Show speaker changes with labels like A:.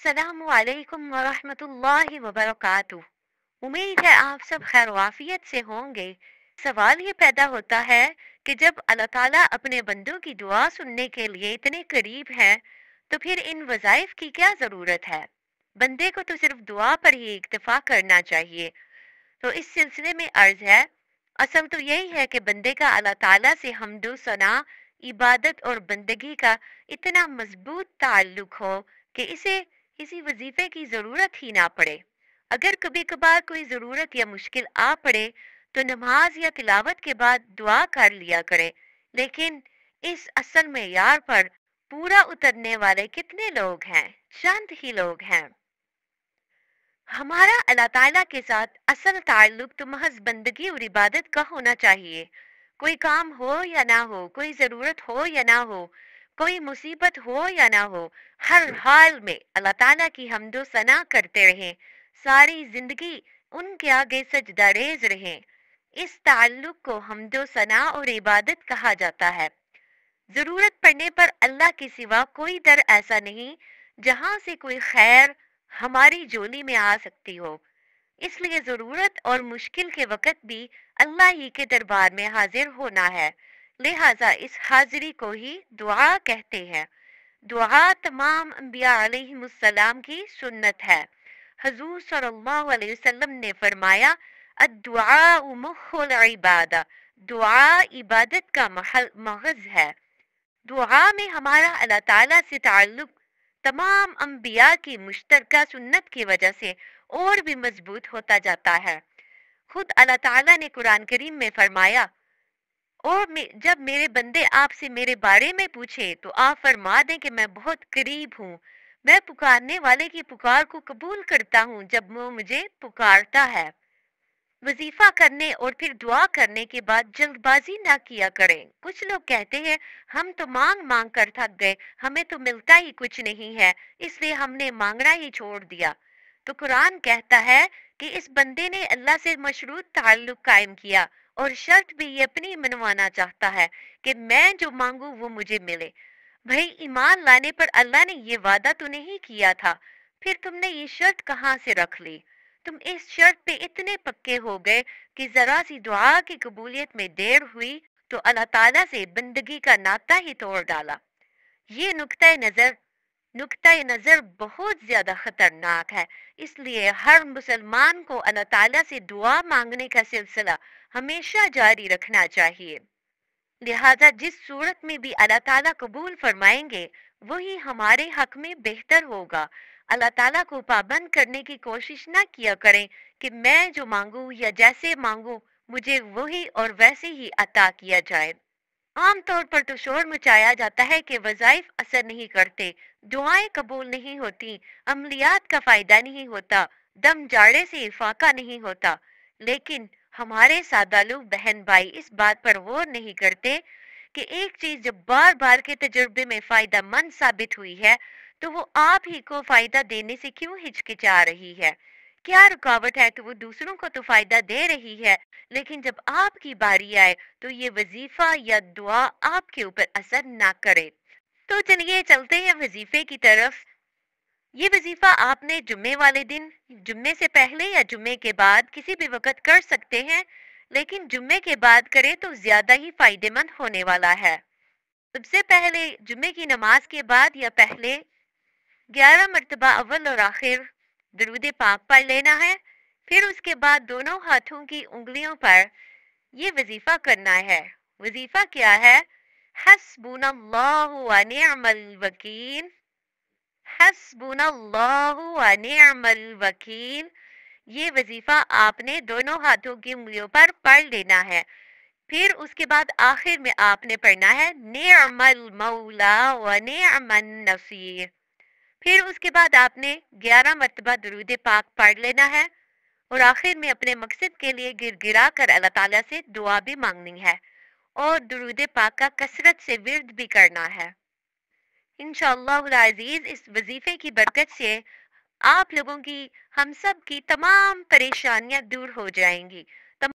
A: अस्सलामु अलैकुम वरहमतुल्लाहि वबरकातुह। उम्मीद है आप सब खैर वाफियत से होंगे। सवाल ये पैदा होता है कि जब अल्लाह ताला अपने बंदों की दुआ सुनने के लिए इतने करीब है तो फिर इन वज़ाइफ की क्या ज़रूरत है। बंदे को तो सिर्फ दुआ पर ही इक्तफा करना चाहिए। तो इस सिलसिले में अर्ज है, असल तो यही है कि बंदे का अल्लाह ताला से हम्दो सना, इबादत और बंदगी का इतना मजबूत ताल्लुक हो कि इसे किसी वजीफे की जरूरत ही ना पड़े। अगर कभी कभार कोई जरूरत या मुश्किल आ पड़े तो नमाज या तिलावत के बाद दुआ कर लिया करे, लेकिन इस असल मेयार पर पूरा उतरने वाले कितने लोग हैं? चंद ही लोग हैं। हमारा अल्लाह ताला के साथ असल ताल्लुक तो महज बंदगी और इबादत का होना चाहिए। कोई काम हो या ना हो, कोई जरूरत हो या ना हो, कोई मुसीबत हो या ना हो, हर हाल में अल्लाह ताला की हम्दो सना करते रहें, सारी जिंदगी उनके आगे सजदा रेज रहें। इस ताल्लुक को हम्दो सना और इबादत कहा जाता है। जरूरत पड़ने पर अल्लाह के सिवा कोई दर ऐसा नहीं जहां से कोई खैर हमारी झोली में आ सकती हो। इसलिए जरूरत और मुश्किल के वक्त भी अल्लाह ही के दरबार में हाजिर होना है। लिहाजा इस हाजिरी को ही दुआ कहते हैं। दुआ तमाम अंबिया अलैहिमुस्सलाम की सुन्नत है। हुजूर सल्लल्लाहु अलैहि वसल्लम ने फरमाया, अद्दुआ मुख्खुल इबादा, दुआ इबादत का मगज है। दुआ में हमारा अल्लाह ताला से ताल्लुक तमाम अंबिया की मुश्तरका सुन्नत की वजह से और भी मजबूत होता जाता है। खुद अल्लाह ताला ने कुरान करीम में फरमाया, और जब मेरे बंदे आपसे मेरे बारे में पूछे तो आप फरमा दें कि मैं बहुत करीब हूँ, मैं पुकारने वाले की पुकार को कबूल करता हूँ जब वो मुझे पुकारता है। वजीफा करने और फिर दुआ करने के बाद जल्दबाजी ना किया करें। कुछ लोग कहते हैं, हम तो मांग मांग कर थक गए, हमें तो मिलता ही कुछ नहीं है, इसलिए हमने मांगना ही छोड़ दिया। तो कुरान कहता है कि इस बंदे ने अल्लाह से मशरूत ताल्लुक कायम किया और शर्त भी ये अपनी मनवाना चाहता है कि मैं जो मांगू वो मुझे मिले। भाई, ईमान लाने पर अल्लाह ने ये वादा तो नहीं किया था, फिर तुमने ये शर्त कहाँ से रख ली? तुम इस शर्त पे इतने पक्के हो गए कि जरा सी दुआ की कबूलियत में देर हुई तो अल्लाह ताला से बंदगी का नाता ही तोड़ डाला। ये नुक्ता नजर बहुत ज्यादा खतरनाक है। इसलिए हर मुसलमान को अल्लाह ताला से दुआ मांगने का सिलसिला हमेशा जारी रखना चाहिए। लिहाजा जिस सूरत में भी अल्लाह ताला कबूल फरमाएंगे वही हमारे हक में बेहतर होगा। अल्लाह ताला को पाबंद करने की कोशिश ना किया करें कि मैं जो मांगू या जैसे मांगू मुझे वही और वैसे ही अता किया जाए। आमतौर पर तो शोर मचाया जाता है कि वज़ाइफ असर नहीं करते, दुआएं कबूल नहीं होती, अमलियात का फायदा नहीं होता, दम जाड़े से इफाका नहीं होता। लेकिन हमारे सादालू बहन भाई इस बात पर गौर नहीं करते कि एक चीज जब बार बार के तजुर्बे में फायदा मंद साबित हुई है तो वो आप ही को फायदा देने से क्यों हिचकिचा रही है? क्या रुकावट है कि वो दूसरों को तो फायदा दे रही है, लेकिन जब आपकी बारी आए तो ये वजीफा या दुआ आपके ऊपर असर ना करे। तो चलिए चलते हैं वजीफे की तरफ। ये वजीफा आपने जुम्मे वाले दिन, जुम्मे से पहले या जुम्मे के बाद किसी भी वक्त कर सकते हैं, लेकिन जुम्मे के बाद करें तो ज्यादा ही फायदेमंद होने वाला है। सबसे पहले जुम्मे की नमाज के बाद या पहले 11 मरतबा अव्वल और आखिर दरूद पाक पढ़ लेना है। फिर उसके बाद दोनों हाथों की उंगलियों पर ये वजीफा करना है। वजीफा क्या है? हस्बुनल्लाहु व निअमल वकील, हस्बुनल्लाहु व निअमल वकील। ये वजीफा आपने दोनों हाथों की उंगलियों पर पढ़ लेना है। फिर उसके बाद आखिर में आपने पढ़ना है निअमल मौला व निअमन नसीर। फिर उसके बाद आपने 11 मरतबा दरूद पाक पढ़ लेना है और आखिर में अपने मकसद के लिए गिड़गिड़ा कर अल्लाह ताला से दुआ भी मांगनी है और दरूद पाक का कसरत से विर्द भी करना है। इंशाअल्लाह अजीज इस वजीफे की बरकत से आप लोगों की, हम सब की तमाम परेशानियां दूर हो जाएंगी